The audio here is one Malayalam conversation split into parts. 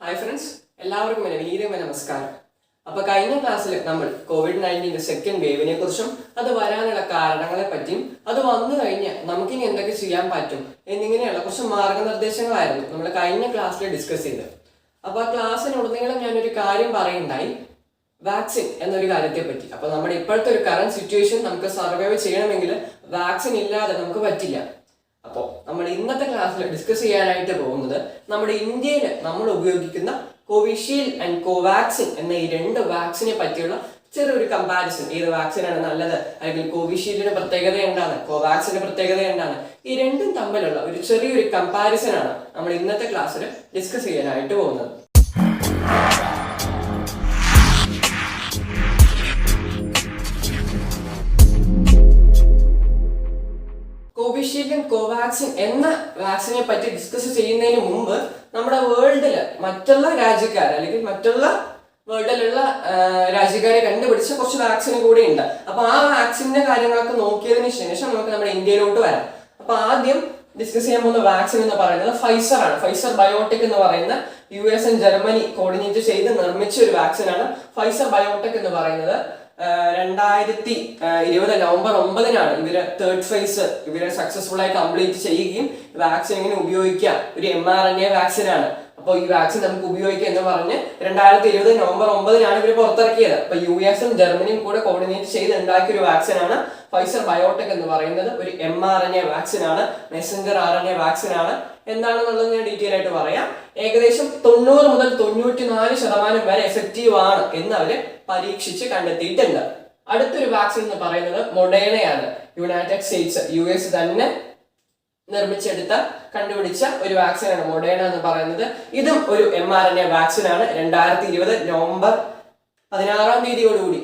ഹായ് ഫ്രണ്ട്സ്, എല്ലാവർക്കും എൻ്റെ വിനീതമായ നമസ്കാരം. അപ്പോൾ കഴിഞ്ഞ ക്ലാസ്സിൽ നമ്മൾ COVID-19 സെക്കൻഡ് വേവിനെ കുറിച്ചും അത് വരാനുള്ള കാരണങ്ങളെ പറ്റിയും അത് വന്നു കഴിഞ്ഞ് നമുക്കിനി എന്തൊക്കെ ചെയ്യാൻ പറ്റും എന്നിങ്ങനെയുള്ള കുറച്ച് മാർഗനിർദ്ദേശങ്ങളായിരുന്നു നമ്മൾ കഴിഞ്ഞ ക്ലാസ്സിൽ ഡിസ്കസ് ചെയ്തത്. അപ്പോൾ ആ ക്ലാസ്സിനുടനീളം ഞാനൊരു കാര്യം പറയുണ്ടായി, വാക്സിൻ എന്നൊരു കാര്യത്തെ പറ്റി. അപ്പോൾ നമ്മുടെ ഇപ്പോഴത്തെ ഒരു കറന്റ് സിറ്റുവേഷൻ നമുക്ക് സർവൈവ് ചെയ്യണമെങ്കിൽ വാക്സിൻ ഇല്ലാതെ നമുക്ക് പറ്റില്ല. അപ്പോൾ നമ്മൾ ഇന്നത്തെ ക്ലാസ്സിൽ ഡിസ്കസ് ചെയ്യാനായിട്ട് പോകുന്നത് നമ്മുടെ ഇന്ത്യയിൽ നമ്മൾ ഉപയോഗിക്കുന്ന കോവിഷീൽഡ് ആൻഡ് കോവാക്സിൻ എന്ന ഈ രണ്ട് വാക്സിനെ പറ്റിയുള്ള ചെറിയൊരു കമ്പാരിസൺ. ഏത് വാക്സിനാണ് നല്ലത്, അല്ലെങ്കിൽ കോവിഷീൽഡിന്റെ പ്രത്യേകത എന്താണ്, കോവാക്സിന്റെ പ്രത്യേകത എന്താണ്, ഈ രണ്ടും തമ്മിലുള്ള ഒരു ചെറിയൊരു കമ്പാരിസൺ ആണ് നമ്മൾ ഇന്നത്തെ ക്ലാസ്സിൽ ഡിസ്കസ് ചെയ്യാനായിട്ട് പോകുന്നത്. കോവിഷീൽഡ് കോവാക്സിൻ എന്ന വാക്സിനെ പറ്റി ഡിസ്കസ് ചെയ്യുന്നതിന് മുമ്പ് നമ്മുടെ വേൾഡില് മറ്റുള്ള രാജ്യക്കാർ അല്ലെങ്കിൽ മറ്റുള്ള വേൾഡിലുള്ള രാജ്യക്കാരെ കണ്ടുപിടിച്ച കുറച്ച് വാക്സിൻ കൂടി ഉണ്ട്. അപ്പൊ ആ വാക്സിന്റെ കാര്യങ്ങളൊക്കെ നോക്കിയതിന് ശേഷം നമുക്ക് നമ്മുടെ ഇന്ത്യയിലോട്ട് വരാം. അപ്പൊ ആദ്യം ഡിസ്കസ് ചെയ്യാൻ പോകുന്ന വാക്സിൻ എന്ന് പറയുന്നത് ഫൈസർ ആണ്. ഫൈസർ ബയോടെക് എന്ന് പറയുന്ന US and ജർമ്മനി കോർഡിനേറ്റ് ചെയ്ത് നിർമ്മിച്ച ഒരു വാക്സിൻ ആണ് ഫൈസർ ബയോടെക് എന്ന് പറയുന്നത്. 2020 നവംബർ 9-നാണ് ഇവര് തേർഡ് ഫേസ് ഇവരെ സക്സസ്ഫുൾ ആയി കംപ്ലീറ്റ് ചെയ്യുകയും വാക്സിൻ എങ്ങനെ ഉപയോഗിക്കാം, ഒരു mRNA വാക്സിൻ ആണ്. അപ്പോൾ ഈ വാക്സിൻ നമുക്ക് ഉപയോഗിക്കാം എന്ന് പറഞ്ഞ് 2020 നവംബർ 9-നാണ് ഇവർ പുറത്തിറക്കിയത്. അപ്പൊ US ഉം ജർമ്മനിയും കൂടെ കോർഡിനേറ്റ് ചെയ്ത് ഉണ്ടാക്കിയ ഒരു വാക്സിൻ ആണ് ഫൈസർ ബയോടെക് എന്ന് പറയുന്നത്. ഒരു mRNA വാക്സിൻ ആണ്, മെസ്സഞ്ചർ RNA വാക്സിൻ ആണ്. എന്താണെന്നുള്ളത് ഞാൻ ഡീറ്റെയിൽ ആയിട്ട് പറയാം. ഏകദേശം 90 മുതൽ 94% വരെ എഫക്റ്റീവ് ആണ് എന്ന് അവര് പരീക്ഷിച്ച് കണ്ടെത്തിയിട്ടുണ്ട്. അടുത്തൊരു വാക്സിൻ എന്ന് പറയുന്നത് മൊഡേണയാണ്. യുണൈറ്റഡ് സ്റ്റേറ്റ്സ് US തന്നെ നിർമ്മിച്ചെടുത്ത കണ്ടുപിടിച്ച ഒരു വാക്സിൻ ആണ് മൊഡേണ എന്ന് പറയുന്നത്. ഇതും ഒരു mRNA വാക്സിൻ ആണ്. 2020 നവംബർ 16-ാം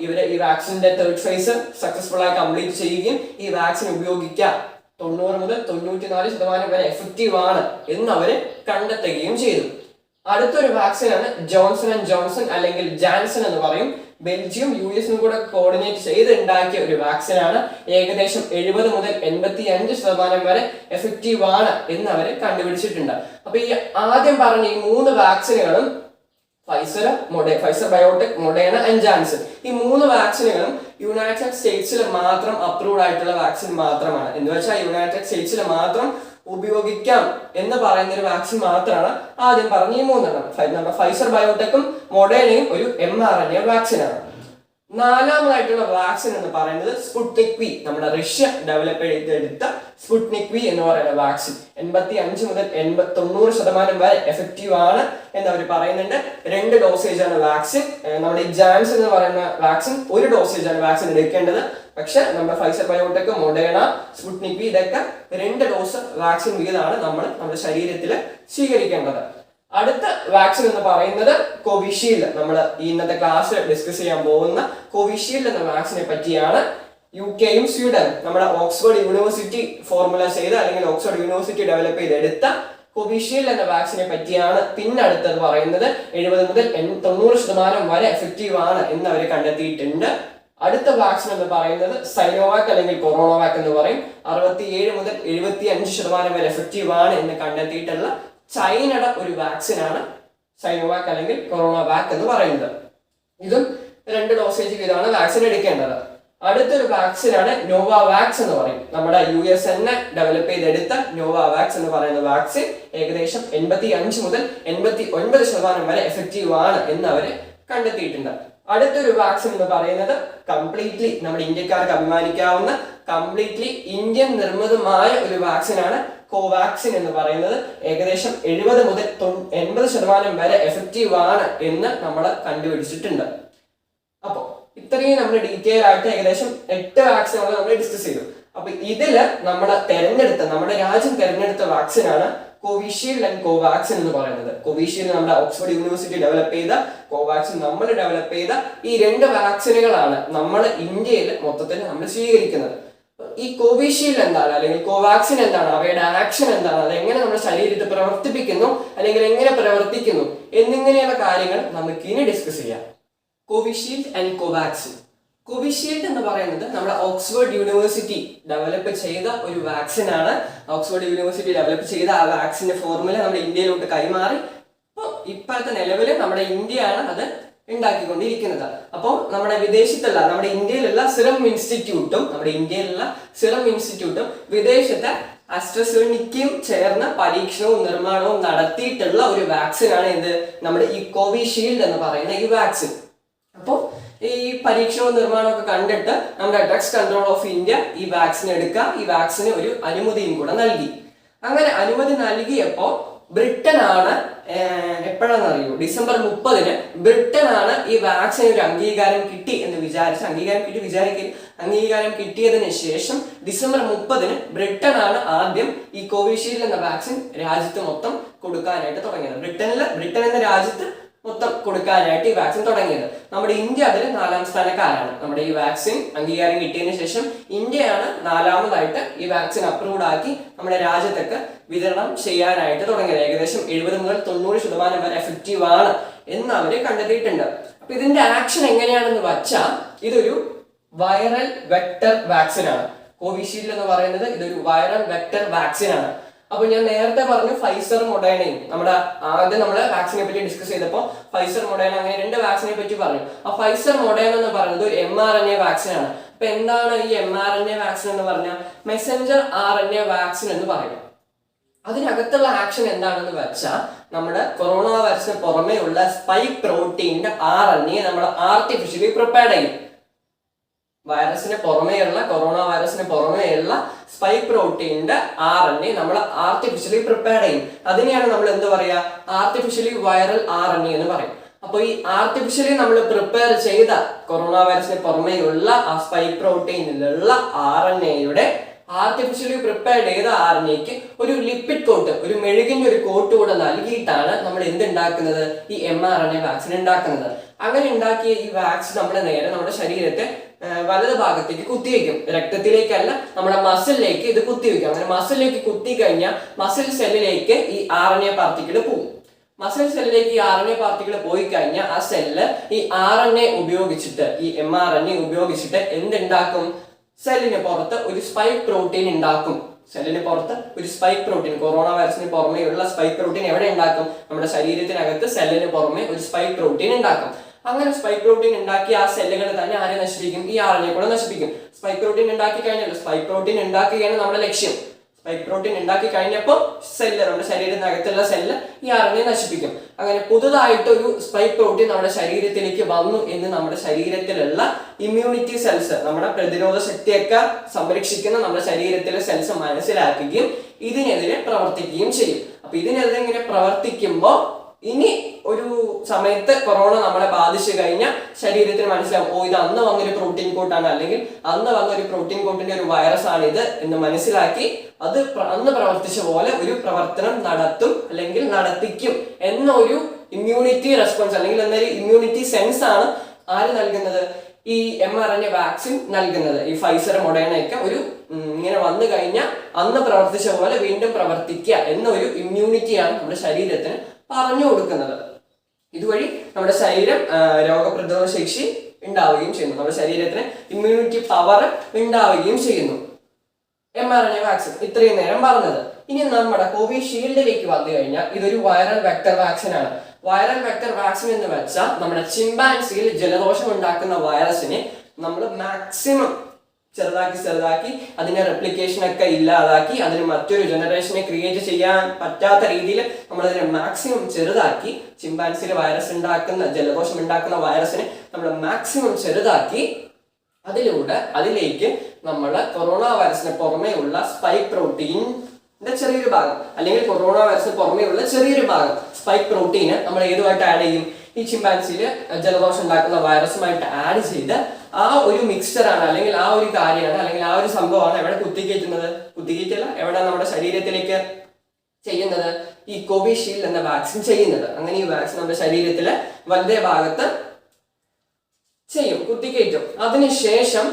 ഇവര് ഈ വാക്സിന്റെ തേർഡ് ഫേസ് സക്സസ്ഫുൾ ആയി കംപ്ലീറ്റ് ചെയ്യുകയും ഈ വാക്സിൻ ഉപയോഗിക്കാം 90 മുതൽ 94% വരെ എഫക്റ്റീവ് ആണ് എന്ന് അവര് കണ്ടെത്തുകയും ചെയ്തു. അടുത്തൊരു വാക്സിൻ ആണ് ജോൺസൺ ആൻഡ് ജോൺസൺ അല്ലെങ്കിൽ ജാൻസൺ എന്ന് പറയും. ബെൽജിയം US കൂടെ കോർഡിനേറ്റ് ചെയ്ത് ഉണ്ടാക്കിയ ഒരു വാക്സിൻ ആണ്. ഏകദേശം 70 മുതൽ 85% വരെ എഫക്റ്റീവ് ആണ് എന്ന് അവര് കണ്ടുപിടിച്ചിട്ടുണ്ട്. അപ്പൊ ഈ ആദ്യം പറഞ്ഞ ഈ 3 വാക്സിനുകളും Pfizer biotech, Moderna and Janssen, ഈ 3 വാക്സിനുകളും യുണൈറ്റഡ് സ്റ്റേറ്റ്സിൽ മാത്രം അപ്രൂവ്ഡ് ആയിട്ടുള്ള വാക്സിൻ മാത്രമാണ്. എന്ന് വെച്ചാൽ യുണൈറ്റഡ് സ്റ്റേറ്റ്സിൽ മാത്രം ഉപയോഗിക്കാം എന്ന് പറയുന്ന ഒരു വാക്സിൻ മാത്രമാണ് ആദ്യം പറഞ്ഞ ഈ 3 നമ്മുടെ ഫൈസർ ബയോടെക്കും മൊഡേണയും ഒരു mRNA വാക്സിൻ ആണ്. നാലാമതായിട്ടുള്ള വാക്സിൻ എന്ന് പറയുന്നത് സ്പുട്നിക് വി, നമ്മുടെ റഷ്യ ഡെവലപ്പ് ചെയ്തെടുത്ത സ്പുട്നിക് വി എന്ന് പറയുന്ന വാക്സിൻ 85 മുതൽ 90% വരെ എഫക്റ്റീവ് ആണ് എന്ന് അവർ പറയുന്നുണ്ട്. 2 ഡോസേജ് ആണ് വാക്സിൻ. നമ്മുടെ ജാൻസൺ എന്ന് പറയുന്ന വാക്സിൻ 1 ഡോസേജ് ആണ് വാക്സിൻ എടുക്കേണ്ടത്. പക്ഷെ നമ്മുടെ Pfizer biotech, Moderna, Sputnik V ഇതൊക്കെ 2 ഡോസ് വാക്സിൻ വീതമാണ് നമ്മൾ നമ്മുടെ ശരീരത്തിൽ സ്വീകരിക്കേണ്ടത്. അടുത്ത വാക്സിൻ എന്ന് പറയുന്നത് കോവിഷീൽഡ്. നമ്മൾ ഇന്നത്തെ ക്ലാസ്സിൽ ഡിസ്കസ് ചെയ്യാൻ പോകുന്ന കോവിഷീൽഡ് എന്ന വാക്സിനെ പറ്റിയാണ്. UK യും സ്വീഡനും നമ്മുടെ ഓക്സ്ഫോർഡ് യൂണിവേഴ്സിറ്റി ഫോർമുല ചെയ്ത് അല്ലെങ്കിൽ ഓക്സ്ഫോർഡ് യൂണിവേഴ്സിറ്റി ഡെവലപ്പ് ചെയ്തെടുത്ത കോവിഷീൽഡ് എന്ന വാക്സിനെ പറ്റിയാണ്. പിന്നെ അടുത്തത് പറയുന്നത് 70 മുതൽ 90% വരെ എഫക്റ്റീവ് ആണ് എന്ന് അവർ കണ്ടെത്തിയിട്ടുണ്ട്. അടുത്ത വാക്സിൻ എന്ന് പറയുന്നത് സൈനോവാക് അല്ലെങ്കിൽ കൊറോണോവാക് എന്ന് പറയും. 67 മുതൽ 75% വരെ എഫക്റ്റീവ് ആണ് എന്ന് കണ്ടെത്തിയിട്ടുള്ള ചൈനയുടെ ഒരു വാക്സിൻ ആണ് സൈനോവാക് അല്ലെങ്കിൽ കൊറോണോവാക് എന്ന് പറയുന്നത്. ഇതും 2 ഡോസേജ് വീതമാണ് വാക്സിൻ എടുക്കേണ്ടത്. അടുത്തൊരു വാക്സിൻ ആണ് നോവാവാക്സ് എന്ന് പറയും. നമ്മുടെ US തന്നെ ഡെവലപ്പ് ചെയ്തെടുത്ത നോവാവാക്സ് എന്ന് പറയുന്ന വാക്സിൻ ഏകദേശം 85 മുതൽ 89% വരെ എഫക്റ്റീവ് ആണ് എന്ന് അവര് കണ്ടെത്തിയിട്ടുണ്ട്. അടുത്തൊരു വാക്സിൻ എന്ന് പറയുന്നത് കംപ്ലീറ്റ്ലി നമ്മുടെ ഇന്ത്യക്കാർക്ക് അഭിമാനിക്കാവുന്ന കംപ്ലീറ്റ്ലി ഇന്ത്യൻ നിർമ്മിതമായ ഒരു വാക്സിൻ ആണ് കോവാക്സിൻ എന്ന് പറയുന്നത്. ഏകദേശം 70 മുതൽ 80% വരെ എഫക്റ്റീവ് ആണ് എന്ന് നമ്മൾ കണ്ടുപിടിച്ചിട്ടുണ്ട്. അപ്പൊ ഇത്രയും നമ്മൾ ഡീറ്റെയിൽ ആയിട്ട് ഏകദേശം 8 വാക്സിനുകൾ നമ്മൾ ഡിസ്കസ് ചെയ്തു. അപ്പൊ ഇതില് നമ്മുടെ രാജ്യം തെരഞ്ഞെടുത്ത വാക്സിൻ ആണ് കോവിഷീൽഡ് ആൻഡ് കോവാക്സിൻ എന്ന് പറയുന്നത്. കോവിഷീൽഡ് നമ്മുടെ ഓക്സ്ഫോർഡ് യൂണിവേഴ്സിറ്റി ഡെവലപ്പ് ചെയ്ത, കോവാക്സിൻ നമ്മൾ ഡെവലപ്പ് ചെയ്ത ഈ 2 വാക്സിനുകളാണ് നമ്മൾ ഇന്ത്യയിൽ മൊത്തത്തിൽ നമ്മൾ സ്വീകരിക്കുന്നത്. ഈ കോവിഷീൽഡ് എന്താണ് അല്ലെങ്കിൽ കോവാക്സിൻ എന്താണ്, അവയുടെ ആക്ഷൻ എന്താണ്, അത് എങ്ങനെ നമ്മുടെ ശരീരത്തിൽ പ്രവർത്തിപ്പിക്കുന്നു അല്ലെങ്കിൽ എങ്ങനെ പ്രവർത്തിക്കുന്നു എന്നിങ്ങനെയുള്ള കാര്യങ്ങൾ നമുക്ക് ഇനി ഡിസ്കസ് ചെയ്യാം. Covishield and Covaxin. കോവിഷീൽഡ് എന്ന് പറയുന്നത് നമ്മുടെ ഓക്സ്ഫോർഡ് യൂണിവേഴ്സിറ്റി ഡെവലപ്പ് ചെയ്ത ഒരു വാക്സിൻ ആണ്. ഓക്സ്ഫോർഡ് യൂണിവേഴ്സിറ്റി ഡെവലപ്പ് ചെയ്ത ആ വാക്സിന്റെ ഫോർമുല നമ്മുടെ ഇന്ത്യയിലോട്ട് കൈമാറി. അപ്പോൾ ഇപ്പോഴത്തെ നിലവിൽ നമ്മുടെ ഇന്ത്യയാണ് അത് ഉണ്ടാക്കിക്കൊണ്ടിരിക്കുന്നത്. അപ്പോൾ നമ്മുടെ വിദേശത്തുള്ള, നമ്മുടെ ഇന്ത്യയിലുള്ള സിറം ഇൻസ്റ്റിറ്റ്യൂട്ടും വിദേശത്തെ അസ്ട്രസെനിക്കും ചേർന്ന് പരീക്ഷണവും നിർമ്മാണവും നടത്തിയിട്ടുള്ള ഒരു വാക്സിനാണ് എന്ത്, നമ്മുടെ ഈ കോവിഷീൽഡ് എന്ന് പറയുന്ന ഈ വാക്സിൻ. അപ്പോൾ ഈ പരീക്ഷണവും നിർമ്മാണവും കണ്ടിട്ട് നമ്മുടെ ഡ്രഗ്സ് കൺട്രോൾ ഓഫ് ഇന്ത്യ ഈ വാക്സിൻ എടുക്കുക, ഈ വാക്സിന് ഒരു അനുമതിയും കൂടെ നൽകി. അങ്ങനെ അനുമതി നൽകിയപ്പോൾ ബ്രിട്ടനാണ് എപ്പോഴാണെന്നറിയോ, ഡിസംബർ 30 ബ്രിട്ടനാണ് ഈ വാക്സിന് ഒരു അംഗീകാരം കിട്ടി എന്ന് അംഗീകാരം കിട്ടിയതിന് ശേഷം ഡിസംബർ 30 ബ്രിട്ടനാണ് ആദ്യം ഈ കോവിഷീൽഡ് എന്ന വാക്സിൻ രാജ്യത്ത് മൊത്തം കൊടുക്കാനായിട്ട് തുടങ്ങിയത്. ബ്രിട്ടൻ എന്ന രാജ്യത്ത് മൊത്തം കൊടുക്കാനായിട്ട് ഈ വാക്സിൻ തുടങ്ങിയത്. നമ്മുടെ ഇന്ത്യ അതിൽ 4ാം സ്ഥാനക്കാരാണ്. നമ്മുടെ ഈ വാക്സിൻ അംഗീകാരം കിട്ടിയതിന് ശേഷം ഇന്ത്യയാണ് 4ാമതായിട്ട് ഈ വാക്സിൻ അപ്രൂവ്ഡ് ആക്കി നമ്മുടെ രാജ്യത്തൊക്കെ വിതരണം ചെയ്യാനായിട്ട് തുടങ്ങിയത്. ഏകദേശം 70 മുതൽ 90% വരെ എഫക്റ്റീവ് ആണ് എന്ന് അവര് കണ്ടെത്തിയിട്ടുണ്ട്. അപ്പൊ ഇതിന്റെ ആക്ഷൻ എങ്ങനെയാണെന്ന് വെച്ചാൽ ഇതൊരു വൈറൽ വെക്ടർ വാക്സിൻ ആണ്. കോവിഷീൽഡ് എന്ന് പറയുന്നത് ഇതൊരു വൈറൽ വെക്ടർ വാക്സിൻ ആണ്. അപ്പൊ ഞാൻ നേരത്തെ പറഞ്ഞു ഫൈസർ മൊഡേണയും, നമ്മുടെ ആദ്യം നമ്മൾ വാക്സിനെ പറ്റി ഡിസ്കസ് ചെയ്തപ്പോൾ ഫൈസർ മൊഡേണ അങ്ങനെ 2 വാക്സിനെ പറ്റി പറഞ്ഞു. ആ ഫൈസർ മൊഡേണ എന്ന് പറയുന്നത് ഒരു mRNA വാക്സിൻ ആണ്. അപ്പൊ എന്താണ് ഈ mRNA വാക്സിൻ എന്ന് പറഞ്ഞാൽ മെസഞ്ചർ RNA വാക്സിൻ എന്ന് പറയും. അതിനകത്തുള്ള ആക്ഷൻ എന്താണെന്ന് വെച്ചാൽ നമ്മുടെ കൊറോണ വൈറസിന് പുറമേ ഉള്ള സ്പൈക്ക് പ്രോട്ടീന്റെ RNA നമ്മൾ ആർട്ടിഫിഷ്യലി പ്രിപ്പയർഡ് ചെയ്യും. കൊറോണ വൈറസിന് പുറമേയുള്ള സ്പൈക്ക് പ്രോട്ടീന്റെ RNA നമ്മൾ ആർട്ടിഫിഷ്യലി പ്രിപ്പയർഡ് ചെയ്യും. അതിനെയാണ് നമ്മൾ എന്ത് പറയാ, ആർട്ടിഫിഷ്യലി വൈറൽ RNA എന്ന് പറയും. അപ്പൊ ഈ ആർട്ടിഫിഷ്യലി നമ്മൾ പ്രിപ്പയർ ചെയ്ത കൊറോണ വൈറസിന് പുറമേയുള്ള ആ സ്പൈക്ക് പ്രോട്ടീനിലുള്ള RNAയുടെ ആർട്ടിഫിഷ്യലി പ്രിപ്പയർഡ് ചെയ്ത RNAക്ക് ഒരു ലിപ്പിഡ് കോട്ട്, ഒരു മെഴുകിന്റെ ഒരു കോട്ട് കൂടെ നൽകിയിട്ടാണ് നമ്മൾ എന്തുണ്ടാക്കുന്നത്, ഈ mRNA വാക്സിൻ ഉണ്ടാക്കുന്നത്. അങ്ങനെ ഉണ്ടാക്കിയ ഈ വാക്സിൻ നമ്മൾ നേരെ നമ്മുടെ ശരീരത്തെ വലത് ഭാഗത്തേക്ക് കുത്തിവെക്കും. രക്തത്തിലേക്കല്ല, നമ്മുടെ മസിലിലേക്ക് ഇത് കുത്തിവെക്കും. അങ്ങനെ മസിലിലേക്ക് കുത്തി കഴിഞ്ഞാൽ മസിൽ സെല്ലിലേക്ക് ഈ RNA പാർട്ടിക്കിൾ പോകും. മസിൽ സെല്ലിലേക്ക് ഈ RNA പാർട്ടിക്കിൾ പോയി കഴിഞ്ഞാൽ ആ സെല്ല് ഈ RNA ഉപയോഗിച്ചിട്ട്, ഈ mRNA ഉപയോഗിച്ചിട്ട് എന്തുണ്ടാക്കും, സെല്ലിന് പുറത്ത് ഒരു സ്പൈക്ക് പ്രോട്ടീൻ ഉണ്ടാക്കും. കൊറോണ വൈറസിന് പുറമേയുള്ള സ്പൈക്ക് പ്രോട്ടീൻ എവിടെ ഉണ്ടാക്കും, നമ്മുടെ ശരീരത്തിനകത്ത് സെല്ലിന് പുറമെ ഒരു സ്പൈക്ക് പ്രോട്ടീൻ ഉണ്ടാക്കും. അങ്ങനെ സ്പൈക്ക് പ്രോട്ടീൻ ഉണ്ടാക്കി ആ സെല്ലുകൾ തന്നെ ആരെ നശിപ്പിക്കും, ഈ RNA കൂടെ നശിപ്പിക്കും. സ്പൈക്ക് പ്രോട്ടീൻ ഉണ്ടാക്കി കഴിഞ്ഞല്ലോ, സ്പൈക്ക് പ്രോട്ടീൻ ഉണ്ടാക്കുകയാണ് നമ്മുടെ ലക്ഷ്യം. സ്പൈക്ക് പ്രോട്ടീൻ ഉണ്ടാക്കി കഴിഞ്ഞപ്പോൾ നമ്മുടെ ശരീരത്തിനകത്തുള്ള സെല്ല് ഈ RNA നശിപ്പിക്കും. അങ്ങനെ പുതുതായിട്ട് ഒരു സ്പൈക്ക് പ്രോട്ടീൻ നമ്മുടെ ശരീരത്തിലേക്ക് വന്നു എന്ന് നമ്മുടെ ശരീരത്തിലുള്ള ഇമ്മ്യൂണിറ്റി സെൽസ്, നമ്മുടെ പ്രതിരോധ ശക്തിയൊക്കെ സംരക്ഷിക്കുന്ന നമ്മുടെ ശരീരത്തിലെ സെൽസ് മനസ്സിലാക്കുകയും ഇതിനെതിരെ പ്രവർത്തിക്കുകയും ചെയ്യും. അപ്പൊ ഇതിനെതിരെ ഇങ്ങനെ പ്രവർത്തിക്കുമ്പോൾ ഇനി ഒരു സമയത്ത് കൊറോണ നമ്മളെ ബാധിച്ചു കഴിഞ്ഞാൽ ശരീരത്തിന് മനസ്സിലാവും, ഓ ഇത് അന്ന് വന്നൊരു പ്രോട്ടീൻ കോട്ടാണ്, അല്ലെങ്കിൽ അന്ന് വന്നൊരു പ്രോട്ടീൻ കോട്ടിന്റെ ഒരു വൈറസ് ആണ് ഇത് എന്ന് മനസ്സിലാക്കി അത് അന്ന് പ്രവർത്തിച്ച പോലെ ഒരു പ്രവർത്തനം നടത്തും അല്ലെങ്കിൽ നടത്തിക്കും എന്നൊരു ഇമ്മ്യൂണിറ്റി റെസ്പോൺസ് അല്ലെങ്കിൽ എന്നൊരു ഇമ്മ്യൂണിറ്റി സെൻസ് ആണ് ആര് നൽകുന്നത്, ഈ mRNA വാക്സിൻ നൽകുന്നത്. ഈ ഫൈസർ മൊഡേണയൊക്കെ ഒരു ഇങ്ങനെ വന്നു കഴിഞ്ഞാൽ അന്ന് പ്രവർത്തിച്ച പോലെ വീണ്ടും പ്രവർത്തിക്കുക എന്നൊരു ഇമ്മ്യൂണിറ്റിയാണ് നമ്മുടെ ശരീരത്തിന് പറഞ്ഞു കൊടുക്കുന്നത്. ഇതുവഴി നമ്മുടെ ശരീരം രോഗപ്രതിരോധ ശേഷി ഉണ്ടാവുകയും ചെയ്യുന്നു, നമ്മുടെ ശരീരത്തിന് ഇമ്മ്യൂണിറ്റി പവർ ഉണ്ടാവുകയും ചെയ്യുന്നു. mRNA വാക്സിൻ ഇത്രയും നേരം പറഞ്ഞത്. ഇനി നമ്മുടെ കോവിഷീൽഡിലേക്ക് വന്നു കഴിഞ്ഞാൽ ഇതൊരു വൈറൽ വെക്ടർ വാക്സിൻ ആണ്. വൈറൽ വെക്ടർ വാക്സിൻ എന്ന് വെച്ചാൽ നമ്മുടെ ചിമ്പാൻസിയിൽ ജലദോഷം ഉണ്ടാക്കുന്ന വൈറസിനെ നമ്മൾ മാക്സിമം ചെറുതാക്കി അതിന്റെ റെപ്ലിക്കേഷൻ ഒക്കെ ഇല്ലാതാക്കി അതിന് മറ്റൊരു ജനറേഷനെ ക്രിയേറ്റ് ചെയ്യാൻ പറ്റാത്ത രീതിയിൽ നമ്മൾ അതിനെ മാക്സിമം ചെറുതാക്കി, ചിമ്പാൻസിയിൽ ജലദോഷം ഉണ്ടാക്കുന്ന വൈറസിനെ നമ്മൾ മാക്സിമം ചെറുതാക്കി അതിലേക്ക് നമ്മൾ കൊറോണ വൈറസിന് പുറമേ ഉള്ള സ്പൈക്ക് പ്രോട്ടീന്റെ ചെറിയൊരു ഭാഗം, അല്ലെങ്കിൽ കൊറോണ വൈറസിന് പുറമേ ഉള്ള ചെറിയൊരു ഭാഗം സ്പൈക്ക് പ്രോട്ടീന് നമ്മൾ ഏതുമായിട്ട് ആഡ് ചെയ്യും, ഈ ചിമ്പാൻസിയിൽ ജലദോഷം ഉണ്ടാക്കുന്ന വൈറസുമായിട്ട് ആഡ് ചെയ്ത് ആ ഒരു മിക്സ്ചർ ആണ്, അല്ലെങ്കിൽ ആ ഒരു കാര്യമാണ്, അല്ലെങ്കിൽ ആ ഒരു സംഭവമാണ് എവിടെ കുത്തിക്കയറ്റുന്നത്, എവിടെ നമ്മുടെ ശരീരത്തിലേക്ക് ചെയ്യുന്നത്, ഈ കോവിഷീൽഡ് എന്ന വാക്സിൻ ചെയ്യുന്നത്. അങ്ങനെ ഈ വാക്സിൻ നമ്മുടെ ശരീരത്തിലെ വലതേ ഭാഗത്ത് ചെയ്യും, കുത്തിക്കയറ്റും. അതിനുശേഷം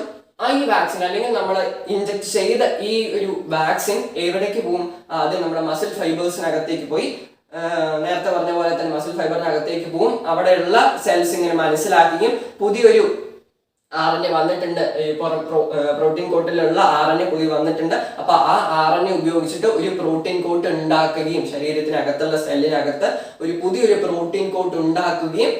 ഈ വാക്സിൻ അല്ലെങ്കിൽ നമ്മൾ ഇൻജെക്ട് ചെയ്ത ഈ ഒരു വാക്സിൻ എവിടേക്ക് പോകും, അത് നമ്മുടെ മസിൽ ഫൈബേഴ്സിനകത്തേക്ക് പോയി, നേരത്തെ പറഞ്ഞ പോലെ തന്നെ മസിൽ ഫൈബറിനകത്തേക്ക് പോകും. അവിടെയുള്ള സെൽസ് ഇങ്ങനെ മനസ്സിലാക്കുകയും പുതിയൊരു RNA വന്നിട്ടുണ്ട്, പ്രോട്ടീൻ കോട്ടിലുള്ള RNA പുതിയ വന്നിട്ടുണ്ട്. അപ്പൊ ആ RNA ഉപയോഗിച്ചിട്ട് ഒരു പ്രോട്ടീൻ കോട്ട് ഉണ്ടാക്കുകയും ശരീരത്തിനകത്തുള്ള സെല്ലിനകത്ത് ഒരു പുതിയൊരു പ്രോട്ടീൻ കോട്ട് ഉണ്ടാക്കുകയും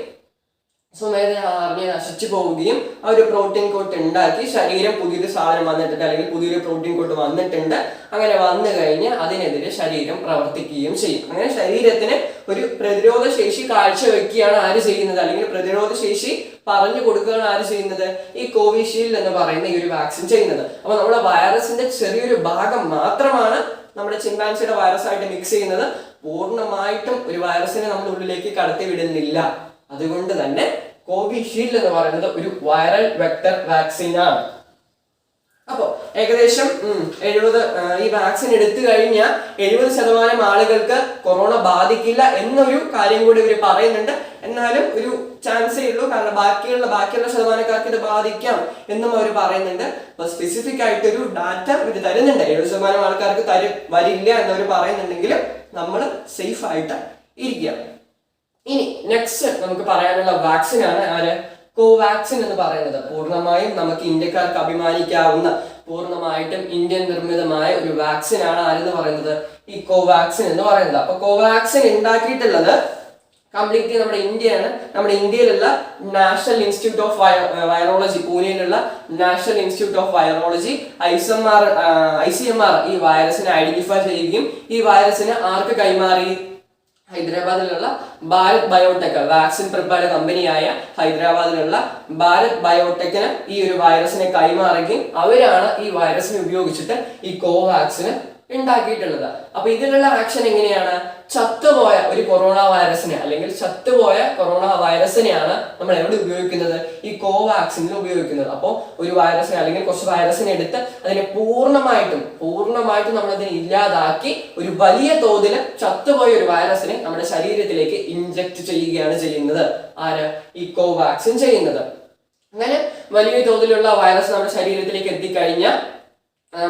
സ്വമേധയാ RNA നശിച്ചു പോവുകയും ആ ഒരു പ്രോട്ടീൻ കോട്ട് ഉണ്ടാക്കി ശരീരം പുതിയൊരു സാധനം വന്നിട്ടുണ്ട് അല്ലെങ്കിൽ പുതിയൊരു പ്രോട്ടീൻ കോട്ട് വന്നിട്ടുണ്ട്. അങ്ങനെ വന്നു കഴിഞ്ഞ് അതിനെതിരെ ശരീരം പ്രവർത്തിക്കുകയും ചെയ്യും. അങ്ങനെ ശരീരത്തിന് ഒരു പ്രതിരോധ ശേഷി കാഴ്ചവെക്കുകയാണ് ആര് ചെയ്യുന്നത്, അല്ലെങ്കിൽ പ്രതിരോധ ശേഷി പറഞ്ഞു കൊടുക്കുകയാണ് ആര് ചെയ്യുന്നത്, ഈ കോവിഷീൽഡ് എന്ന് പറയുന്ന ഈ ഒരു വാക്സിൻ ചെയ്യുന്നത്. അപ്പൊ നമ്മുടെ വൈറസിന്റെ ചെറിയൊരു ഭാഗം മാത്രമാണ് നമ്മുടെ ചിമ്പാൻസിയുടെ വൈറസായിട്ട് മിക്സ് ചെയ്യുന്നത്. പൂർണ്ണമായിട്ടും ഒരു വൈറസിനെ നമ്മുടെ ഉള്ളിലേക്ക് കടത്തി വിടുന്നില്ല. അതുകൊണ്ട് തന്നെ കോവിഷീൽഡ് എന്ന് പറയുന്നത് ഒരു വൈറൽ വെക്ടർ വാക്സിൻ ആണ്. അപ്പോ ഏകദേശം 70 ഈ വാക്സിൻ എടുത്തു കഴിഞ്ഞാൽ 70% ആളുകൾക്ക് കൊറോണ ബാധിക്കില്ല എന്നൊരു കാര്യം കൂടി ഇവർ പറയുന്നുണ്ട്. എന്നാലും ഒരു ചാൻസേ ഉള്ളൂ, കാരണം ബാക്കിയുള്ള ശതമാനക്കാർക്ക് ഇത് ബാധിക്കാം എന്നും അവർ പറയുന്നുണ്ട്. അപ്പൊ സ്പെസിഫിക് ആയിട്ടൊരു ഡാറ്റ ഇവർ തരുന്നുണ്ട്. 70% ആൾക്കാർക്ക് വരില്ല എന്നവർ പറയുന്നുണ്ടെങ്കിലും നമ്മൾ സേഫ് ആയിട്ട് ഇരിക്കുക. ഇനി നെക്സ്റ്റ് നമുക്ക് പറയാനുള്ള വാക്സിൻ ആണ് ആര്, കോവാക്സിൻ എന്ന് പറയുന്നത്. പൂർണ്ണമായും നമുക്ക് ഇന്ത്യക്കാർക്ക് അഭിമാനിക്കാവുന്ന പൂർണ്ണമായിട്ടും ഇന്ത്യൻ നിർമ്മിതമായ ഒരു വാക്സിൻ ആണ് ആരെന്ന് പറയുന്നത്, ഈ കോവാക്സിൻ എന്ന് പറയുന്നത്. അപ്പൊ കോവാക്സിൻ ഉണ്ടാക്കിയിട്ടുള്ളത് കംപ്ലീറ്റ്ലി നമ്മുടെ ഇന്ത്യയാണ്. നമ്മുടെ ഇന്ത്യയിലുള്ള നാഷണൽ ഇൻസ്റ്റിറ്റ്യൂട്ട് ഓഫ് വൈറോളജി, പൂനെയിലുള്ള national institute of virology ICMR ഈ വൈറസിനെ ഐഡന്റിഫൈ ചെയ്യുകയും ഈ വൈറസിനെ ആർക്ക് കൈമാറി, ഹൈദരാബാദിലുള്ള ഭാരത് ബയോടെക് വാക്സിൻ പ്രിപ്പയർഡ് കമ്പനിയായ ഹൈദരാബാദിലുള്ള ഭാരത് ബയോടെക്കിന് ഈ ഒരു വൈറസിനെ കൈമാറുകയും അവരാണ് ഈ വൈറസിനെ ഉപയോഗിച്ചിട്ട് ഈ കോവാക്സിന് ഉണ്ടാക്കിയിട്ടുള്ളത്. അപ്പൊ ഇതിലുള്ള ആക്ഷൻ എങ്ങനെയാണ്, ചത്തുപോയ ഒരു കൊറോണ വൈറസിനെ അല്ലെങ്കിൽ ചത്തുപോയ കൊറോണ വൈറസിനെയാണ് നമ്മൾ എവിടെ ഉപയോഗിക്കുന്നത്, ഈ കോവാക്സിനിൽ ഉപയോഗിക്കുന്നത്. അപ്പോൾ ഒരു വൈറസിനെ അല്ലെങ്കിൽ കുറച്ച് വൈറസിനെ എടുത്ത് അതിനെ പൂർണ്ണമായിട്ടും നമ്മൾ അതിനെ ഇല്ലാതാക്കി ഒരു വലിയ തോതിൽ ചത്തുപോയ ഒരു വൈറസിനെ നമ്മുടെ ശരീരത്തിലേക്ക് ഇൻജെക്ട് ചെയ്യുകയാണ് ചെയ്യുന്നത് ആര്, ഈ കോവാക്സിൻ ചെയ്യുന്നത്. അങ്ങനെ വലിയ തോതിലുള്ള വൈറസ് നമ്മുടെ ശരീരത്തിലേക്ക് എത്തിക്കഴിഞ്ഞാൽ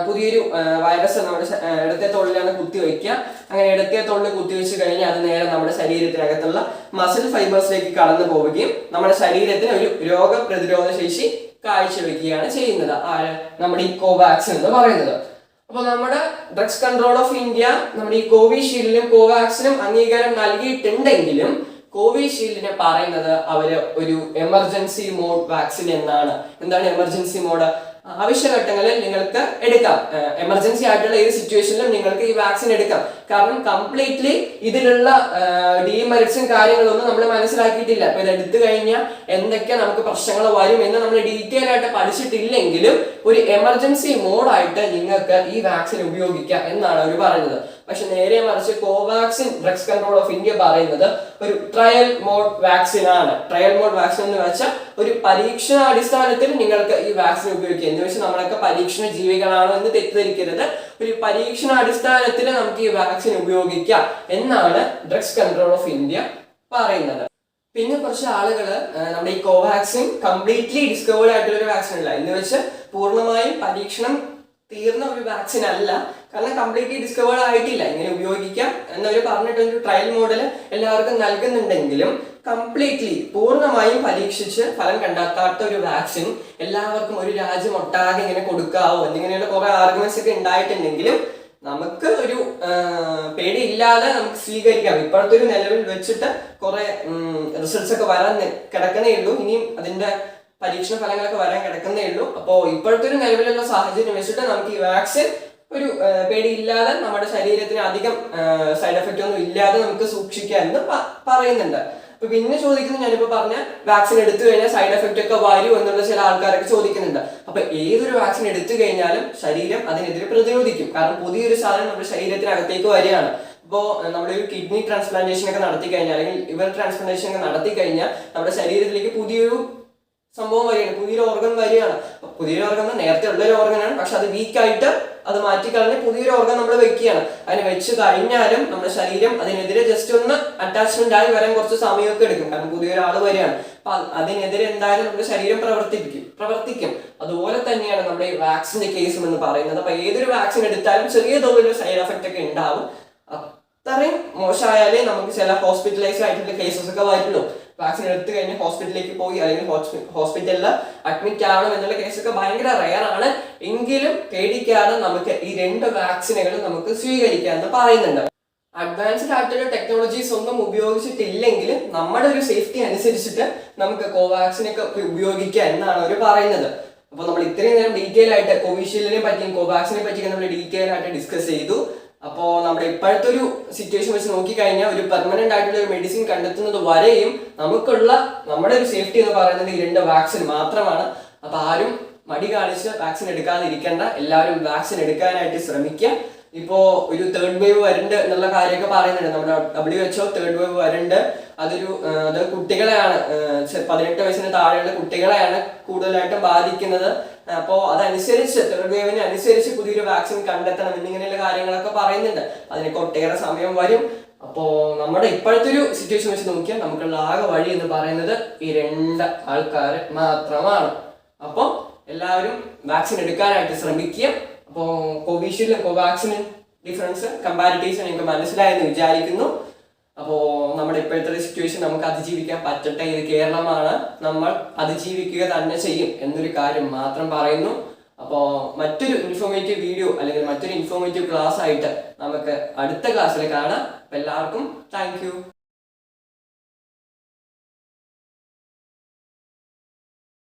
പുതിയൊരു വൈറസ് നമ്മുടെ ഇടത്തെ തോളിലാണ് കുത്തിവെക്കുക. അങ്ങനെ ഇടത്തെ തോളിൽ കുത്തിവെച്ച് കഴിഞ്ഞാൽ അത് നേരെ നമ്മുടെ ശരീരത്തിനകത്തുള്ള മസിൽ ഫൈബേഴ്സിലേക്ക് കടന്നു പോവുകയും നമ്മുടെ ശരീരത്തിന് ഒരു രോഗപ്രതിരോധ ശേഷി കാഴ്ചവെക്കുകയാണ് ചെയ്യുന്നത് ആര്, നമ്മുടെ ഈ കോവാക്സിൻ എന്ന് പറയുന്നത്. അപ്പൊ നമ്മുടെ ഡ്രഗ്സ് കൺട്രോൾ ഓഫ് ഇന്ത്യ നമ്മുടെ ഈ കോവിഷീൽഡിനും കോവാക്സിനും അംഗീകാരം നൽകിയിട്ടുണ്ടെങ്കിലും കോവിഷീൽഡിനെ പറയുന്നത് അവര് ഒരു എമർജൻസി മോഡ് വാക്സിൻ എന്നാണ്. എന്താണ് എമർജൻസി മോഡ്, ആവശ്യഘട്ടങ്ങളിൽ നിങ്ങൾക്ക് എടുക്കാം, എമർജൻസി ആയിട്ടുള്ള ഏത് സിറ്റുവേഷനിലും നിങ്ങൾക്ക് ഈ വാക്സിൻ എടുക്കാം. കാരണം കംപ്ലീറ്റ്ലി ഇതിലുള്ള ഡീമെറിറ്റ്സും കാര്യങ്ങളൊന്നും നമ്മൾ മനസ്സിലാക്കിയിട്ടില്ല. അപ്പൊ ഇത് എടുത്തു കഴിഞ്ഞാൽ എന്തൊക്കെ നമുക്ക് പ്രശ്നങ്ങൾ വരും എന്ന് നമ്മൾ ഡീറ്റെയിൽ ആയിട്ട് പഠിച്ചിട്ടില്ലെങ്കിലും ഒരു എമർജൻസി മോഡായിട്ട് നിങ്ങൾക്ക് ഈ വാക്സിൻ ഉപയോഗിക്കാം എന്നാണ് അവർ പറയുന്നത്. പക്ഷെ നേരെ മറിച്ച് Covaxin drugs control of India പറയുന്നത് ഒരു ട്രയൽ മോഡ് വാക്സിൻ ആണ്. ട്രയൽ മോഡ് വാക്സിൻ എന്ന് വെച്ചാൽ ഒരു പരീക്ഷണാടിസ്ഥാനത്തിൽ നിങ്ങൾക്ക് ഈ വാക്സിൻ ഉപയോഗിക്കാം. എന്ന് വെച്ചാൽ നമ്മളൊക്കെ പരീക്ഷണ ജീവികളാണോ എന്ന് തെറ്റിദ്ധരിക്കരുത്. ഒരു പരീക്ഷണാടിസ്ഥാനത്തിൽ നമുക്ക് ഈ വാക്സിൻ ഉപയോഗിക്കാം എന്നാണ് ഡ്രഗ്സ് കൺട്രോൾ ഓഫ് ഇന്ത്യ പറയുന്നത്. പിന്നെ കുറച്ച് ആളുകൾ നമ്മുടെ ഈ കോവാക്സിൻ കംപ്ലീറ്റ്ലി ഡിസ്കവേർഡ് ആയിട്ടുള്ള ഒരു വാക്സിൻ അല്ല, എന്ന് വെച്ച് പൂർണ്ണമായും പരീക്ഷണം തീർന്ന ഒരു വാക്സിൻ അല്ല, കാരണം കംപ്ലീറ്റ്ലി ഡിസ്കവേർഡ് ആയിട്ടില്ല, ഇങ്ങനെ ഉപയോഗിക്കാം എന്നവർ പറഞ്ഞിട്ടൊരു ട്രയൽ മോഡൽ എല്ലാവർക്കും നൽകുന്നുണ്ടെങ്കിലും കംപ്ലീറ്റ്ലി പൂർണ്ണമായും പരീക്ഷിച്ച് ഫലം കണ്ടെത്താത്ത ഒരു വാക്സിൻ എല്ലാവർക്കും ഒരു രാജ്യം ഒട്ടാകെ ഇങ്ങനെ കൊടുക്കാവോ എന്നിങ്ങനെയുള്ള കുറെ ആർഗ്യുമെന്റ്സ് ഒക്കെ ഉണ്ടായിട്ടുണ്ടെങ്കിലും നമുക്ക് ഒരു പേടിയില്ലാതെ നമുക്ക് സ്വീകരിക്കാം. ഇപ്പോഴത്തെ ഒരു നിലവിൽ വെച്ചിട്ട് കുറെ റിസൾട്ട്സ് ഒക്കെ വരാൻ കിടക്കുന്നേ ഉള്ളൂ, ഇനിയും അതിന്റെ പരീക്ഷണ ഫലങ്ങളൊക്കെ വരാൻ കിടക്കുന്നേ ഉള്ളൂ. അപ്പോൾ ഇപ്പോഴത്തെ ഒരു നിലവിലുള്ള സാഹചര്യം വെച്ചിട്ട് നമുക്ക് ഈ വാക്സിൻ ഒരു പേടിയില്ലാതെ നമ്മുടെ ശരീരത്തിന് അധികം സൈഡ് എഫക്റ്റ് ഒന്നും ഇല്ലാതെ നമുക്ക് സൂക്ഷിക്കാം എന്ന് പറയുന്നുണ്ട്. അപ്പൊ പിന്നെ ചോദിക്കുന്നത്, ഞാനിപ്പോ പറഞ്ഞ വാക്സിൻ എടുത്തു കഴിഞ്ഞാൽ സൈഡ് എഫക്റ്റ് ഒക്കെ വരും എന്നുള്ള ചില ആൾക്കാരൊക്കെ ചോദിക്കുന്നുണ്ട്. അപ്പൊ ഏതൊരു വാക്സിൻ എടുത്തു കഴിഞ്ഞാലും ശരീരം അതിനെതിരെ പ്രതിരോധിക്കും, കാരണം പുതിയൊരു സാധനം നമ്മുടെ ശരീരത്തിനകത്തേക്ക് വരികയാണ്. ഇപ്പോൾ നമ്മളൊരു കിഡ്നി ട്രാൻസ്പ്ലാന്റേഷൻ ഒക്കെ നടത്തി കഴിഞ്ഞാൽ അല്ലെങ്കിൽ ലിവർ ട്രാൻസ്പ്ലാന്റേഷൻ ഒക്കെ നടത്തി കഴിഞ്ഞാൽ നമ്മുടെ ശരീരത്തിലേക്ക് പുതിയൊരു സംഭവം വരികയാണ്, പുതിയൊരു ഓർഗൻ വരികയാണ്. പുതിയൊരു ഓർഗൻ നേരത്തെ ഉള്ളൊരു ഓർഗനാണ്, പക്ഷെ അത് വീക്കായിട്ട് അത് മാറ്റിക്കളഞ്ഞ് പുതിയൊരു ഓർഗൻ നമ്മൾ വെക്കുകയാണ്. അതിനെ വെച്ച് കഴിഞ്ഞാലും നമ്മുടെ ശരീരം അതിനെതിരെ ജസ്റ്റ് ഒന്ന് അറ്റാച്ച്മെന്റ് ആയി വരാൻ കുറച്ച് സമയമൊക്കെ എടുക്കും, കാരണം പുതിയൊരാൾ വരികയാണ്. അപ്പൊ അതിനെതിരെ എന്തായാലും നമ്മുടെ ശരീരം പ്രവർത്തിക്കും. അതുപോലെ തന്നെയാണ് നമ്മുടെ ഈ വാക്സിന്റെ കേസും എന്ന് പറയുന്നത്. അപ്പൊ ഏതൊരു വാക്സിൻ എടുത്താലും ചെറിയ തോതിൽ സൈഡ് എഫക്റ്റ് ഒക്കെ ഉണ്ടാവും. അത്രയും മോശമായാലേ നമുക്ക് ചില ഹോസ്പിറ്റലൈസ് ആയിട്ടുള്ള കേസസ് ഒക്കെ വരുള്ളൂ. വാക്സിൻ എടുത്തു കഴിഞ്ഞ് ഹോസ്പിറ്റലിലേക്ക് പോയി അല്ലെങ്കിൽ ഹോസ്പിറ്റലിൽ അഡ്മിറ്റ് ആവണം എന്നുള്ള കേസൊക്കെ ഭയങ്കര റെയർ ആണ്. എങ്കിലും പേടിക്കാതെ നമുക്ക് ഈ 2 വാക്സിനുകൾ നമുക്ക് സ്വീകരിക്കാമെന്ന് പറയുന്നുണ്ട്. അഡ്വാൻസ്ഡ് ആയിട്ടുള്ള ടെക്നോളജീസ് ഒന്നും ഉപയോഗിച്ചിട്ടില്ലെങ്കിൽ നമ്മുടെ ഒരു സേഫ്റ്റി അനുസരിച്ചിട്ട് നമുക്ക് കോവാക്സിനൊക്കെ ഉപയോഗിക്കാം എന്നാണ് അവർ പറയുന്നത്. അപ്പോൾ നമ്മൾ ഇത്രയും നേരം ഡീറ്റെയിൽ ആയിട്ട് കോവിഷീൽഡിനെ പറ്റിയും കോവാക്സിനെ പറ്റിയൊക്കെ നമ്മൾ ഡീറ്റെയിൽ ആയിട്ട് ഡിസ്കസ് ചെയ്തു. അപ്പോൾ നമ്മുടെ ഇപ്പോഴത്തെ ഒരു സിറ്റുവേഷൻ വെച്ച് നോക്കിക്കഴിഞ്ഞാൽ ഒരു പെർമനന്റ് ആയിട്ടുള്ള ഒരു മെഡിസിൻ കണ്ടെത്തുന്നത് വരെയും നമ്മുടെ ഒരു സേഫ്റ്റി എന്ന് പറയുന്നത് ഈ 2 വാക്സിൻ മാത്രമാണ്. അപ്പൊ ആരും മടി കാണിച്ച് വാക്സിൻ എടുക്കാതിരിക്കേണ്ട, എല്ലാവരും വാക്സിൻ എടുക്കാനായിട്ട് ശ്രമിക്കുക. ഇപ്പോ ഒരു 3rd വേവ് വരുന്നുണ്ട് എന്നുള്ള കാര്യമൊക്കെ പറയുന്നുണ്ട്. നമ്മുടെ WHO 3rd വേവ് വരുന്നുണ്ട്. അത് കുട്ടികളെയാണ്, 18 വയസ്സിന് താഴെയുള്ള കുട്ടികളെയാണ് കൂടുതലായിട്ടും ബാധിക്കുന്നത്. അപ്പോൾ അതനുസരിച്ച് 3rd വേവിന് അനുസരിച്ച് പുതിയൊരു വാക്സിൻ കണ്ടെത്തണം എന്നിങ്ങനെയുള്ള കാര്യങ്ങളൊക്കെ പറയുന്നുണ്ട്. അതിനൊക്കെ ഒട്ടേറെ സമയം വരും. അപ്പോൾ നമ്മുടെ ഇപ്പോഴത്തെ ഒരു സിറ്റുവേഷൻ വെച്ച് നോക്കിയാൽ നമുക്കുള്ള ആകെ വഴി എന്ന് പറയുന്നത് ഈ 2 ആൾക്കാർ മാത്രമാണ്. അപ്പോൾ എല്ലാവരും വാക്സിൻ എടുക്കാനായിട്ട് ശ്രമിക്കുക. അപ്പോൾ കോവിഷീൽഡും കോവാക്സിനും ഡിഫറൻസ് കമ്പാരിറ്റീവ്സ് നിങ്ങൾക്ക് മനസ്സിലായെന്ന് വിചാരിക്കുന്നു. അപ്പോൾ നമ്മുടെ ഇപ്പോഴത്തെ സിറ്റുവേഷൻ നമുക്ക് അതിജീവിക്കാൻ പറ്റട്ടെ. ഇത് കേരളമാണ്, നമ്മൾ അതിജീവിക്കുക തന്നെ ചെയ്യും എന്നൊരു കാര്യം മാത്രം പറയുന്നു. അപ്പോൾ മറ്റൊരു ഇൻഫോർമേറ്റീവ് വീഡിയോ അല്ലെങ്കിൽ മറ്റൊരു ഇൻഫോർമേറ്റീവ് ക്ലാസ് ആയിട്ട് നമുക്ക് അടുത്ത ക്ലാസ്സിൽ കാണാം. എല്ലാവർക്കും താങ്ക് യു.